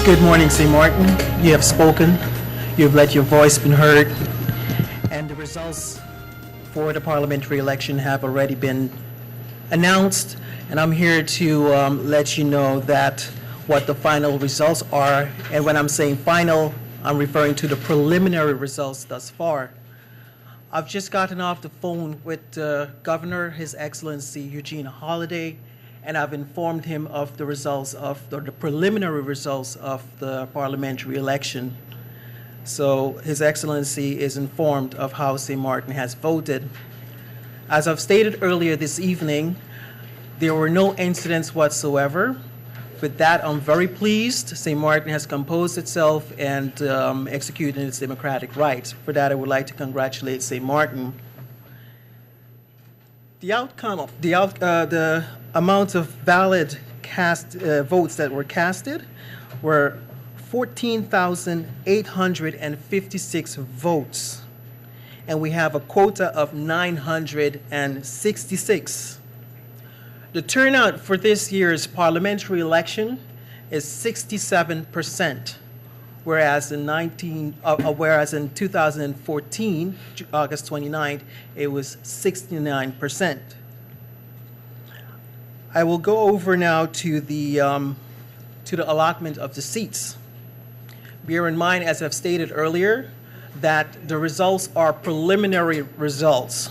Good morning, St. Martin. You have spoken. You have let your voice be heard. And the results for the parliamentary election have already been announced. And I'm here to let you know that what the final results are. And when I'm saying final, I'm referring to the preliminary results thus far. I've just gotten off the phone with Governor, His Excellency Eugene Holliday, and I've informed him of the results of the preliminary results of the parliamentary election. So His Excellency is informed of how St. Martin has voted. As I've stated earlier this evening, there were no incidents whatsoever. With that, I'm very pleased. St. Martin has composed itself and executed its democratic rights. For that, I would like to congratulate St. Martin. The outcome, the amount of valid votes that were casted were 14,856 votes, and we have a quota of 966. The turnout for this year's parliamentary election is 67%, whereas in 2014, August 29th, it was 69%. I will go over now to the allotment of the seats. Bear in mind, as I've stated earlier, that the results are preliminary results.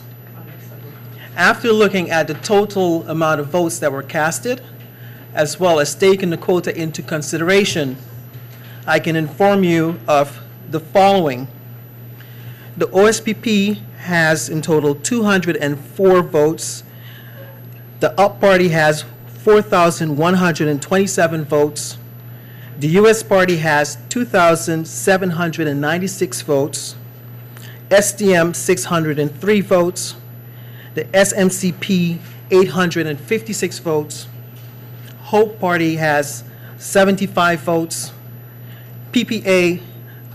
After looking at the total amount of votes that were casted, as well as taking the quota into consideration, I can inform you of the following. The OSPP has in total 204 votes. The UP Party has 4,127 votes. The US Party has 2,796 votes. SDM 603 votes. The SMCP 856 votes. Hope Party has 75 votes. PPA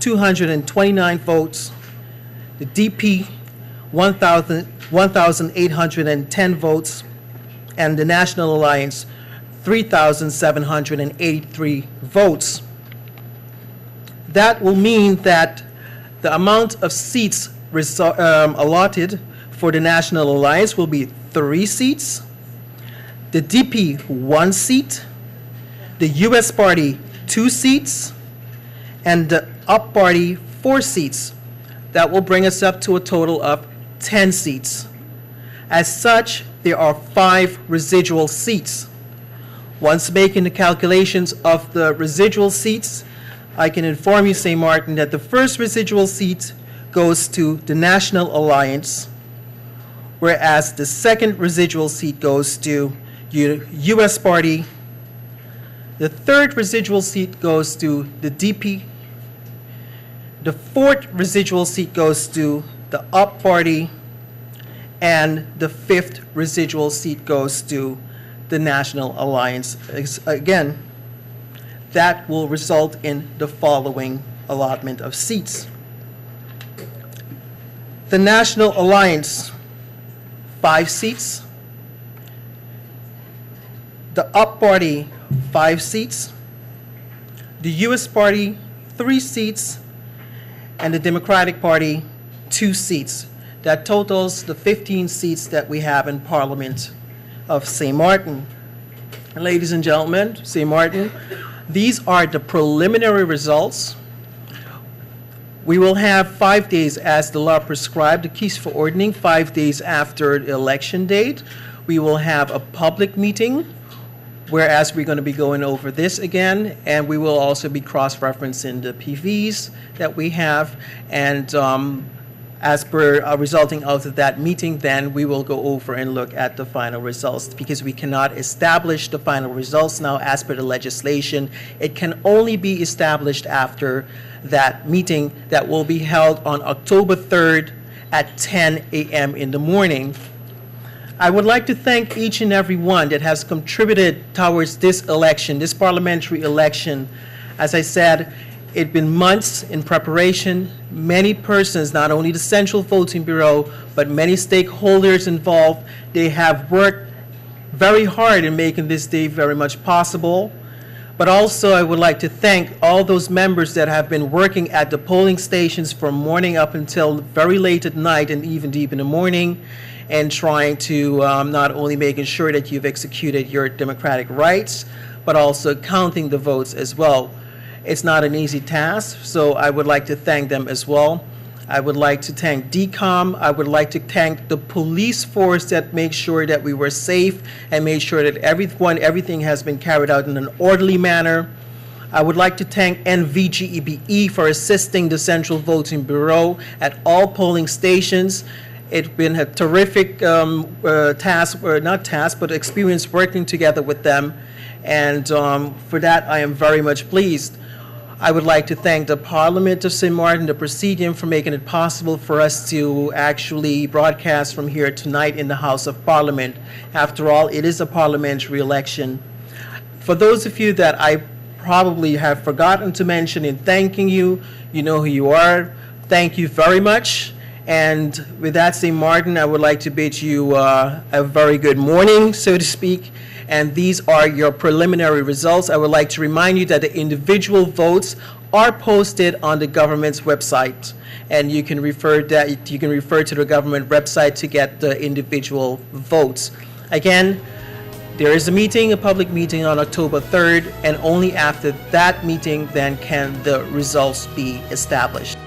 229 votes. The DP 1,810 votes. And the National Alliance 3,783 votes. That will mean that the amount of seats allotted for the National Alliance will be 3 seats, the DP 1 seat, the US Party 2 seats, and the UP Party 4 seats. That will bring us up to a total of 10 seats. As such, there are 5 residual seats. Once making the calculations of the residual seats, I can inform you, St. Martin, that the first residual seat goes to the National Alliance, whereas the second residual seat goes to US Party. The third residual seat goes to the DP. The fourth residual seat goes to the UP Party. And the fifth residual seat goes to the National Alliance. Again, that will result in the following allotment of seats. The National Alliance, 5 seats. The UP Party, 5 seats. The US Party, 3 seats. And the Democratic Party, 2 seats. That totals the 15 seats that we have in Parliament of St. Martin. Ladies and gentlemen, St. Martin, these are the preliminary results. We will have 5 days, as the law prescribed, the keys for ordering, 5 days after the election date. We will have a public meeting, whereas we're going to be going over this again, and we will also be cross-referencing the PVs that we have, and as per resulting out of that meeting, then we will go over and look at the final results, because we cannot establish the final results now as per the legislation. It can only be established after that meeting that will be held on October 3rd at 10 a.m. in the morning. I would like to thank each and every one that has contributed towards this election, this parliamentary election. As I said, it's been months in preparation. Many persons, not only the Central Voting Bureau, but many stakeholders involved, they have worked very hard in making this day very much possible. But also, I would like to thank all those members that have been working at the polling stations from morning up until very late at night and even deep in the morning, and trying to not only making sure that you've executed your democratic rights, but also counting the votes as well. It's not an easy task, so I would like to thank them as well. I would like to thank DCOM. I would like to thank the police force that made sure that we were safe and made sure that everything has been carried out in an orderly manner. I would like to thank NVGEBE for assisting the Central Voting Bureau at all polling stations. It's been a terrific experience working together with them. And for that, I am very much pleased. I would like to thank the Parliament of St. Martin, the Presidium, for making it possible for us to actually broadcast from here tonight in the House of Parliament. After all, it is a parliamentary election. For those of you that I probably have forgotten to mention in thanking you, you know who you are. Thank you very much. And with that, St. Martin, I would like to bid you a very good morning, so to speak. And these are your preliminary results. I would like to remind you that the individual votes are posted on the government's website, and you can refer to the government website to get the individual votes. Again, there is a public meeting on October 3rd, and only after that meeting then can the results be established.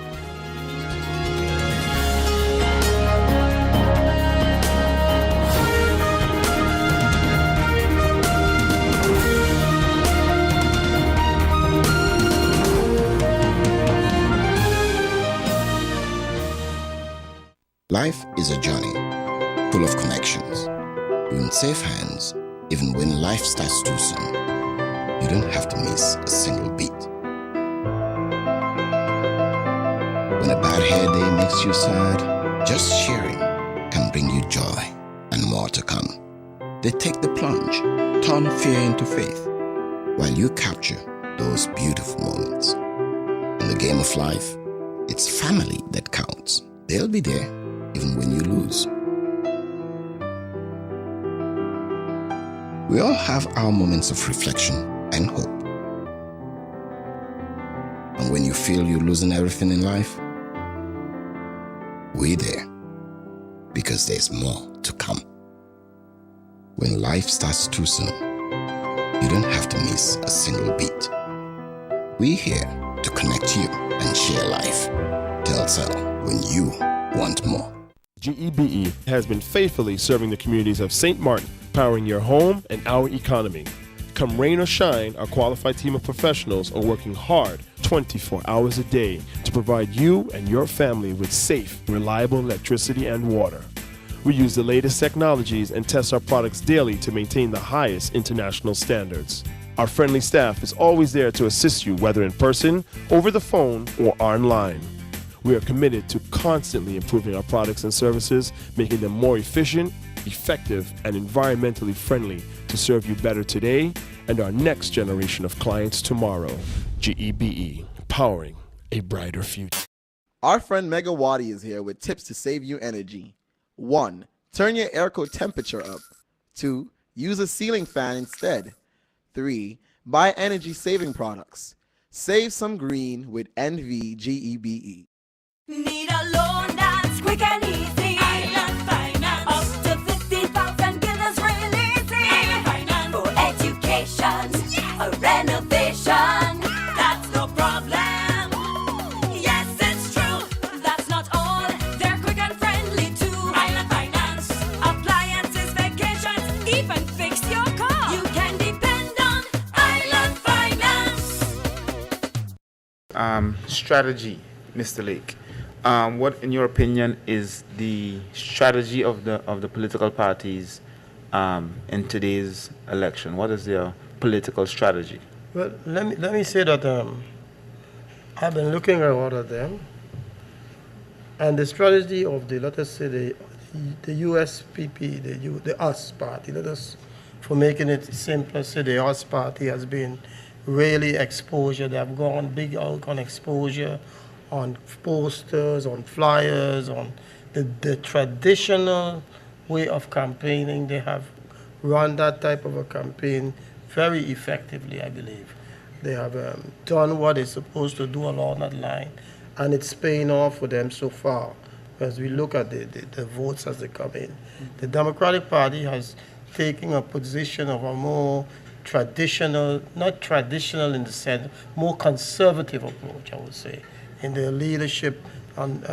Life is a journey, full of connections. You're in safe hands, even when life starts too soon. You don't have to miss a single beat. When a bad hair day makes you sad, just sharing can bring you joy and more to come. They take the plunge, turn fear into faith, while you capture those beautiful moments. In the game of life, it's family that counts. They'll be there even when you lose. We all have our moments of reflection and hope. And when you feel you're losing everything in life, we're there, because there's more to come. When life starts too soon, you don't have to miss a single beat. We're here to connect you and share life. Telcel, when you want more. GEBE has been faithfully serving the communities of St. Martin, powering your home and our economy. Come rain or shine, our qualified team of professionals are working hard 24 hours a day to provide you and your family with safe, reliable electricity and water. We use the latest technologies and test our products daily to maintain the highest international standards. Our friendly staff is always there to assist you, whether in person, over the phone, or online. We are committed to constantly improving our products and services, making them more efficient, effective, and environmentally friendly to serve you better today and our next generation of clients tomorrow. GEBE, powering a brighter future. Our friend Megawati is here with tips to save you energy. 1. Turn your airco temperature up. 2. Use a ceiling fan instead. 3. Buy energy-saving products. Save some green with NVGEBE. Need a loan that's quick and easy. Island Finance. Up to 50,000 guilders really easy. Island Finance. For education, a renovation. That's no problem. Yes, it's true. That's not all. They're quick and friendly too. Island Finance. Appliances, vacations, even fix your car. You can depend on Island Finance. Strategy, Mr. Lake. What, in your opinion, is the strategy of the political parties in today's election? What is their political strategy? Well, let me say that I've been looking at all of them, and the strategy of let us say the USPP, the US party, for making it simpler, say the US party has been really exposure. They have gone big out on exposure, on posters, on flyers, on the traditional way of campaigning. They have run that type of a campaign very effectively, I believe. They have done what they're supposed to do along that line, and it's paying off for them so far. As we look at the votes as they come in, the Democratic Party has taken a position of a more traditional, not traditional in the sense, more conservative approach, I would say, in their leadership and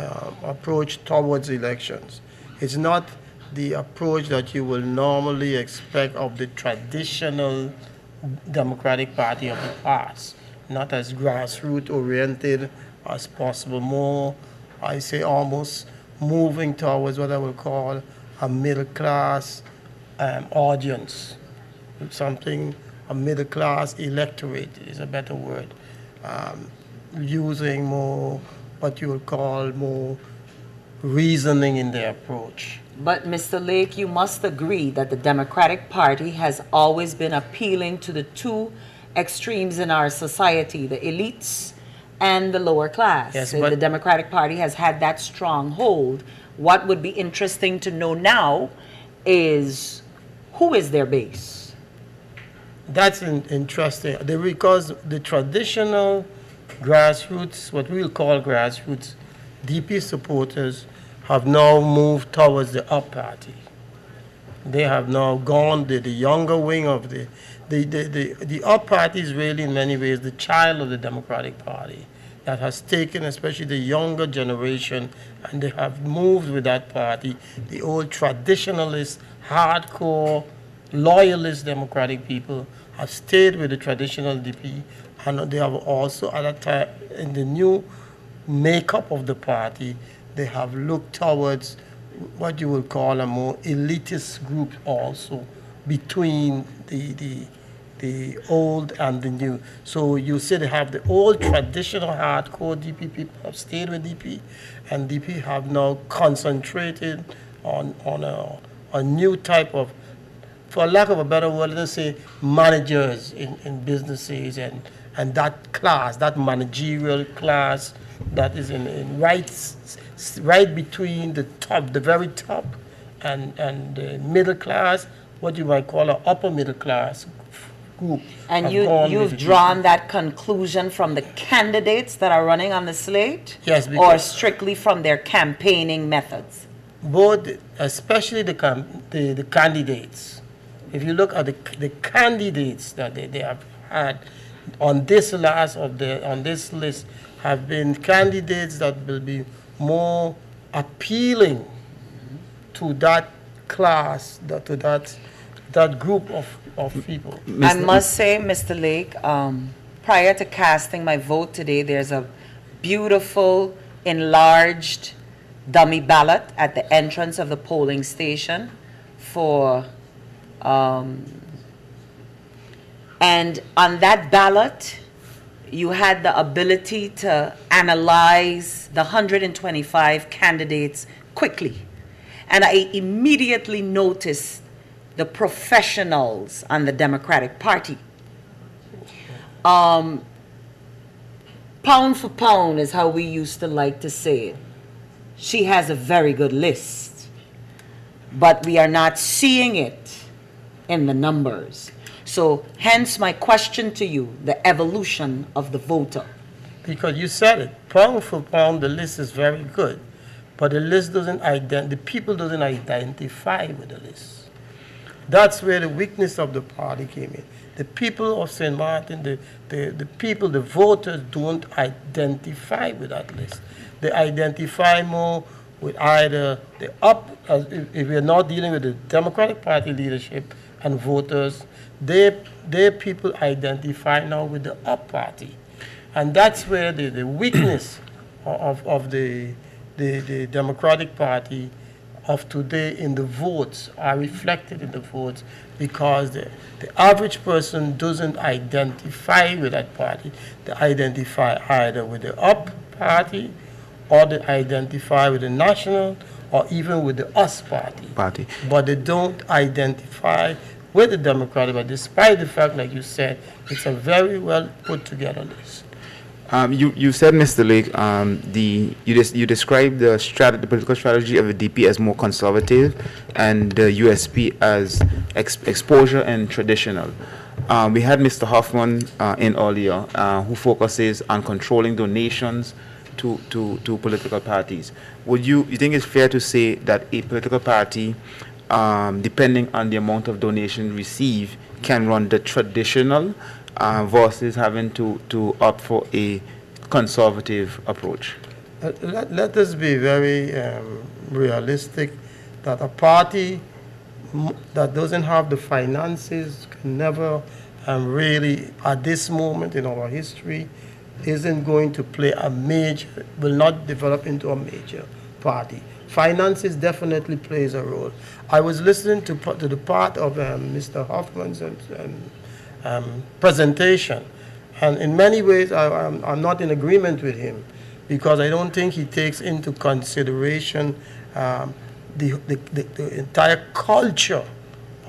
approach towards elections. It's not the approach that you will normally expect of the traditional Democratic Party of the past, not as grassroots oriented as possible, more, I say, almost moving towards what I would call a middle class audience, something, a middle class electorate is a better word, using more what you would call more reasoning in their approach. But Mr. Lake, you must agree that the Democratic Party has always been appealing to the two extremes in our society, the elites and the lower class. Yes, So but the Democratic Party has had that strong hold. What would be interesting to know now is who is their base? That's interesting. Because the traditional grassroots, what we'll call grassroots, DP supporters have now moved towards the up party. They have now gone the younger wing of the up party is really in many ways the child of the Democratic Party that has taken especially the younger generation, and they have moved with that party. The old traditionalist, hardcore, loyalist Democratic people have stayed with the traditional DP, and they have also at that time in the new makeup of the party, they have looked towards what you would call a more elitist group also between the old and the new. So you see they have the old traditional hardcore DP people have stayed with DP, and DP have now concentrated on a new type of, for lack of a better word, let's say managers in businesses and that class, that managerial class that is in right between the top, the very top, and the middle class, what you might call an upper middle class group. And have you've drawn that conclusion from the candidates that are running on the slate? Yes, or because strictly from their campaigning methods? both, especially the candidates. If you look at the candidates that they have had on this list have been candidates that will be more appealing to that class, to that group of people. I must say, Mr. Lake, prior to casting my vote today, there's a beautiful enlarged dummy ballot at the entrance of the polling station for, and on that ballot, you had the ability to analyze the 125 candidates quickly. And I immediately noticed the professionals on the Democratic Party. Pound for pound is how we used to like to say it. She has a very good list, but we are not seeing it in the numbers. So hence my question to you, the evolution of the voter. Because you said it, pound for pound, the list is very good, but the list doesn't the people doesn't identify with the list. That's where the weakness of the party came in. The people of St. Martin, the people, the voters don't identify with that list. They identify more with either the up, if we're not dealing with the Democratic Party leadership and voters, their people identify now with the up party. And that's where the weakness of the Democratic Party of today in the votes are reflected in the votes, because the average person doesn't identify with that party. They identify either with the up party, or they identify with the national, or even with the us party. But they don't identify with the Democratic Party, despite the fact, like you said, it's a very well put together list. You said, Mr. Lake, you described the political strategy of the DP as more conservative, and the USP as exposure and traditional. We had Mr. Hoffman in earlier, who focuses on controlling donations to political parties. You think it's fair to say that a political party, depending on the amount of donation received, can run the traditional versus having to opt for a conservative approach? Let us be very realistic that a party that doesn't have the finances can never really, at this moment in our history, isn't going to play a major, will not develop into a major party. Finances definitely plays a role. I was listening to the part of Mr. Hoffman's presentation, and in many ways I'm not in agreement with him, because I don't think he takes into consideration the entire culture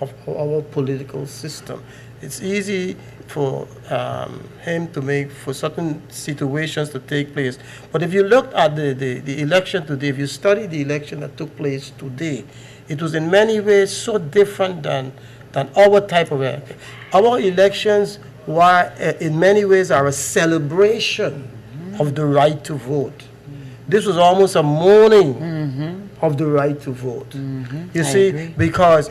of our political system. It's easy for him to make, for certain situations to take place. But if you look at the election today, if you study the election that took place today, it was in many ways so different than our type of election. Our elections were, in many ways, are a celebration of the right to vote. This was almost a mourning of the right to vote. You see, because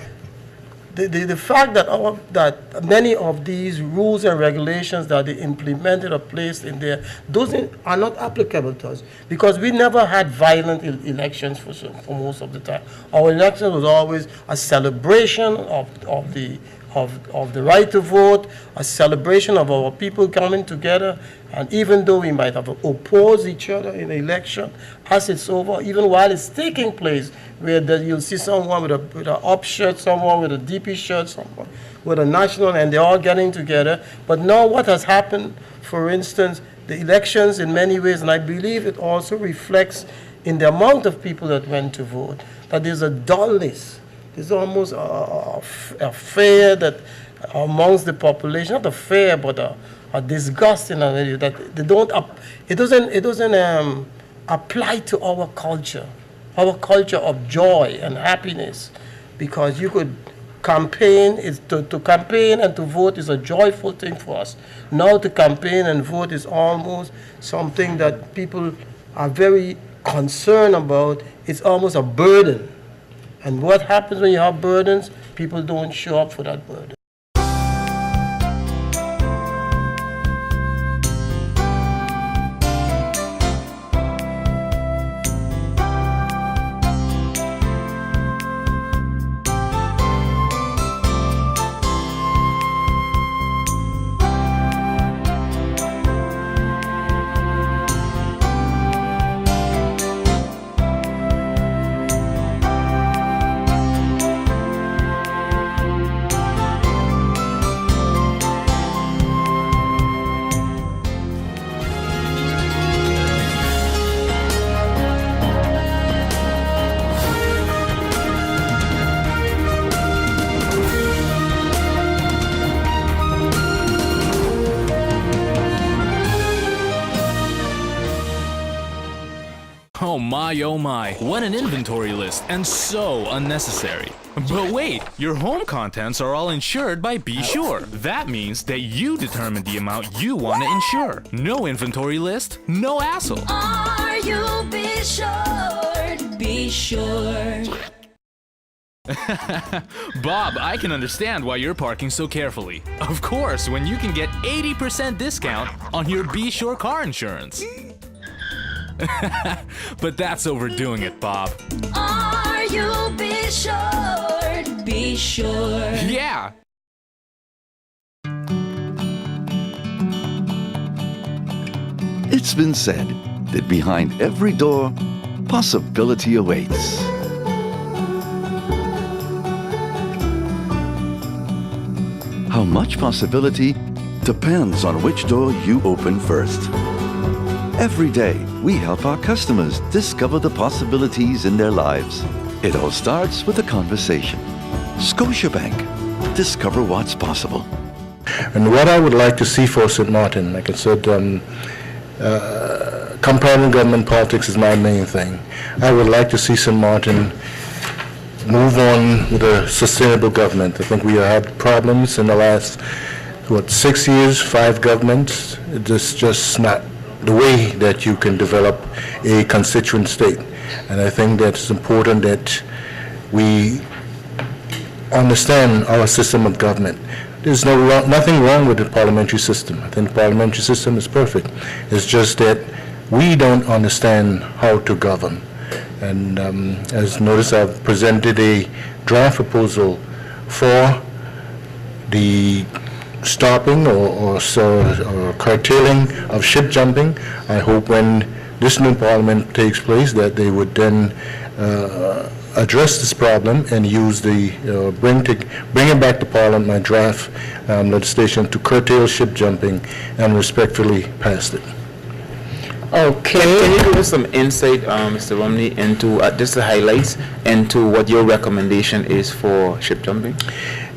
the fact that many of these rules and regulations that they implemented or placed in there, those are not applicable to us, because we never had violent elections for most of the time. Our election was always a celebration of the right to vote, a celebration of our people coming together. And even though we might have opposed each other in the election, as it's over, even while it's taking place, where you'll see someone with an up shirt, someone with a DP shirt, someone with a national, and they're all getting together. But now what has happened, for instance, the elections in many ways, and I believe it also reflects in the amount of people that went to vote, that there's a dullness. There's almost a fear that amongst the population, not a fear, but a disgust in a that they don't. It doesn't apply to our culture of joy and happiness, because you could campaign. To campaign and to vote is a joyful thing for us. Now to campaign and vote is almost something that people are very concerned about. It's almost a burden. And what happens when you have burdens? People don't show up for that burden. Oh my, what an inventory list, and so unnecessary. But wait, your home contents are all insured by Be Sure. That means that you determine the amount you want to insure. No inventory list, no hassle. Are you Be Sure? Be Sure. Bob, I can understand why you're parking so carefully. Of course, when you can get 80% discount on your Be Sure car insurance. But that's overdoing it, Bob. Are you Be Sure? Be Sure. Yeah! It's been said that behind every door, possibility awaits. How much possibility depends on which door you open first. Every day, we help our customers discover the possibilities in their lives. It all starts with a conversation. Scotiabank. Discover what's possible. And what I would like to see for St. Martin, like I said, comparative government politics is my main thing. I would like to see St. Martin move on with a sustainable government. I think we have had problems in the last 6 years, 5 governments. It's just not the way that you can develop a constituent state. And I think that it's important that we understand our system of government. There's nothing wrong with the parliamentary system. I think the parliamentary system is perfect. It's just that we don't understand how to govern. And as notice, I've presented a draft proposal for the stopping or curtailing of ship jumping. I hope when this new parliament takes place that they would then address this problem and use the bring it back to Parliament, my draft legislation to curtail ship jumping, and respectfully passed it. Okay. Can you give us some insight, Mr. Romney, into just the highlights into what your recommendation is for ship jumping?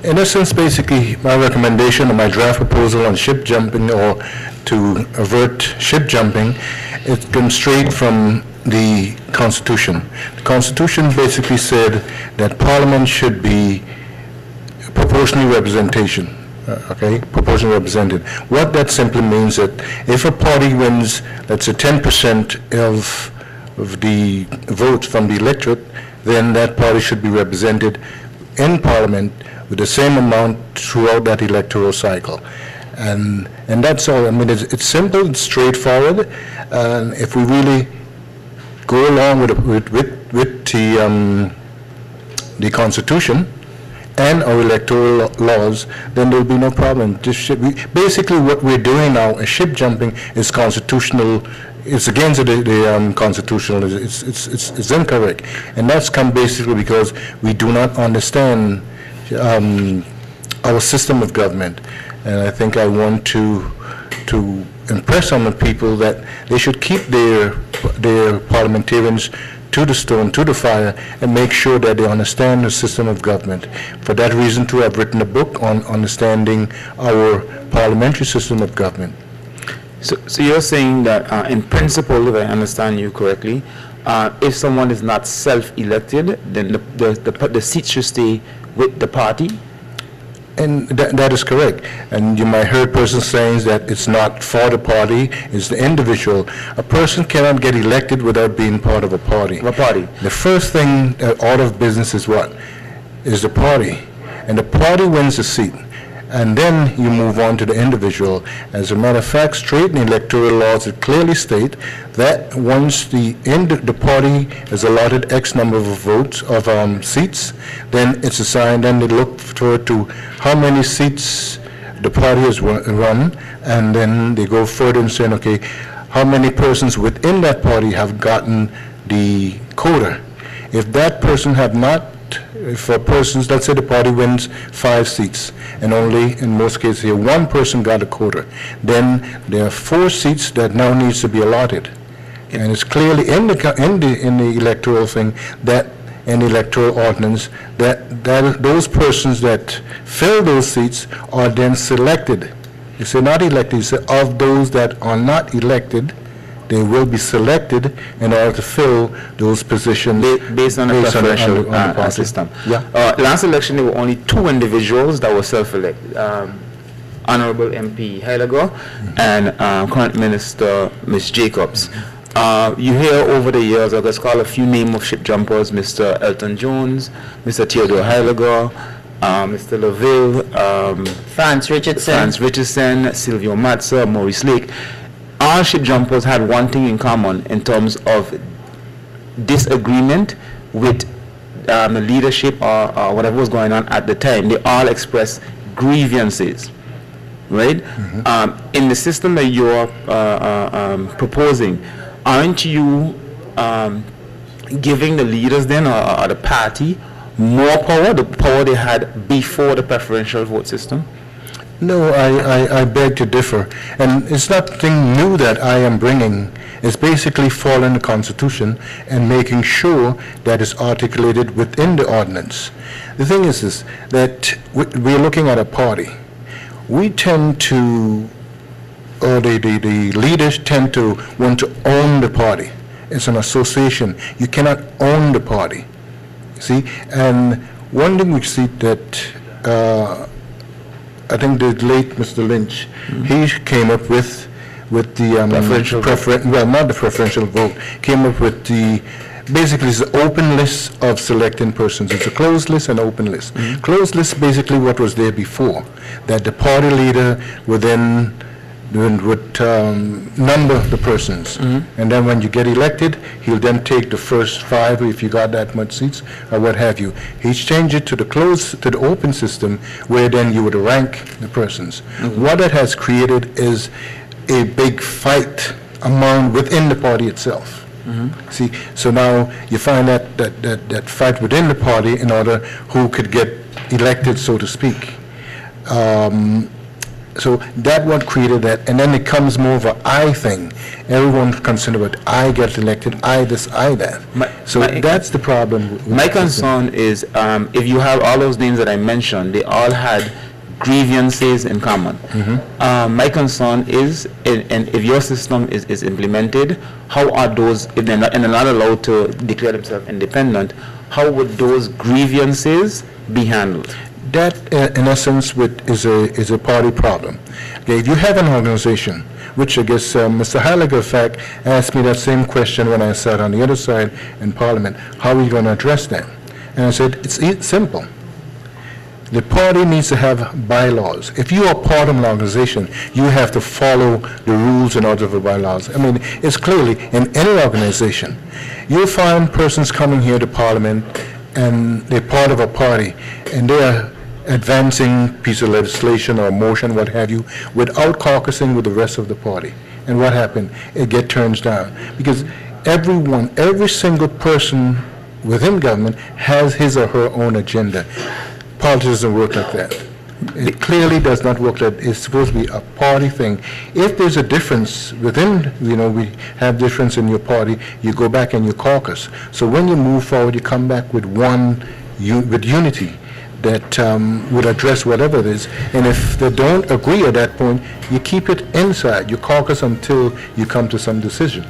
In essence, basically, my recommendation or my draft proposal on ship jumping or to avert ship jumping, it comes straight from the Constitution. The Constitution basically said that Parliament should be proportionally representation. Proportionally represented. What that simply means that if a party wins, let's say 10% of the votes from the electorate, then that party should be represented in Parliament with the same amount throughout that electoral cycle. And that's all. I mean, it's simple, it's straightforward. And if we really go along with the Constitution and our electoral laws, then there will be no problem. Basically, what we're doing now, ship jumping, is constitutional. It's against the constitutional. It's incorrect, and that's come basically because we do not understand our system of government. And I think I want to impress on the people that they should keep their parliamentarians to the stone, to the fire, and make sure that they understand the system of government. For that reason, too, I've written a book on understanding our parliamentary system of government. So you're saying that in principle, if I understand you correctly, if someone is not self-elected, then the seat should stay with the party? And that is correct. And you might hear persons saying that it's not for the party, it's the individual. A person cannot get elected without being part of a party. The first thing out of business is what? Is the party. And the party wins the seat. And then you move on to the individual. As a matter of fact, straight in electoral laws, it clearly state that once the party is allotted X number of votes, of seats, then it's assigned, and they look forward to how many seats the party has run, and then they go further and say, okay, how many persons within that party have gotten the quota. If that person have not, for persons, let's say the party wins 5 seats, and only in most cases here 1 person got a quota, then there are 4 seats that now needs to be allotted, and it's clearly in the electoral thing that in the electoral ordinance that those persons that fill those seats are then selected. You say not elected. You say of those that are not elected, they will be selected in order to fill those positions based on the preferential system. Yeah. Last election, there were only 2 individuals that were self-elected. Honorable MP Heileger and current Minister Ms. Jacobs. You hear over the years, I'll just call a few names of ship jumpers: Mr. Elton Jones, Mr. Theodore Heileger, Mr. LaVille, Franz Richardson, Silvio Matza, Maurice Lake. All ship jumpers had one thing in common in terms of disagreement with the leadership or whatever was going on at the time. They all expressed grievances, right? Mm-hmm. In the system that you're proposing, aren't you giving the leaders then or the party more power, the power they had before the preferential vote system? No, I beg to differ. And it's nothing new that I am bringing. It's basically following the Constitution and making sure that it's articulated within the ordinance. The thing is this, that we're looking at a party. We tend to, or the leaders tend to want to own the party. It's an association. You cannot own the party. See? And one thing we see that I think the late Mr. Lynch, he came up with the Preferential vote. well, not the preferential vote, came up with the, basically it's an open list of selecting persons. It's a closed list and open list. Closed list, basically what was there before, that the party leader would then would number the persons. And then when you get elected, he'll then take the first 5, if you got that much seats, or what have you. He's changed it to the open system, where then you would rank the persons. What it has created is a big fight within the party itself. See, so now you find that fight within the party in order who could get elected, so to speak. So that what created that, and then it comes more of a I thing. Everyone's concerned about I get elected, I this, I that. That's the problem. with My the system. concern is if you have all those names that I mentioned, they all had grievances in common. My concern is, and if your system is implemented, how are those, if they're not allowed to declare themselves independent, how would those grievances be handled? That, in essence, is a party problem. Okay, if you have an organization, which I guess Mr. Halliger, in fact, asked me that same question when I sat on the other side in Parliament, how are we going to address that? And I said, it's simple. The party needs to have bylaws. If you are part of an organization, you have to follow the rules and order of the bylaws. I mean, it's clearly in any organization. You'll find persons coming here to Parliament and they're part of a party, and they are advancing piece of legislation or motion, what have you, without caucusing with the rest of the party. And what happened? It get turned down. Because every single person within government has his or her own agenda. Politics doesn't work like that. It clearly does not work like that. It's supposed to be a party thing. If there's a difference within, we have difference in your party, you go back and you caucus. So when you move forward, you come back with with unity that would address whatever it is. And if they don't agree at that point, you keep it inside. You caucus until you come to some decision.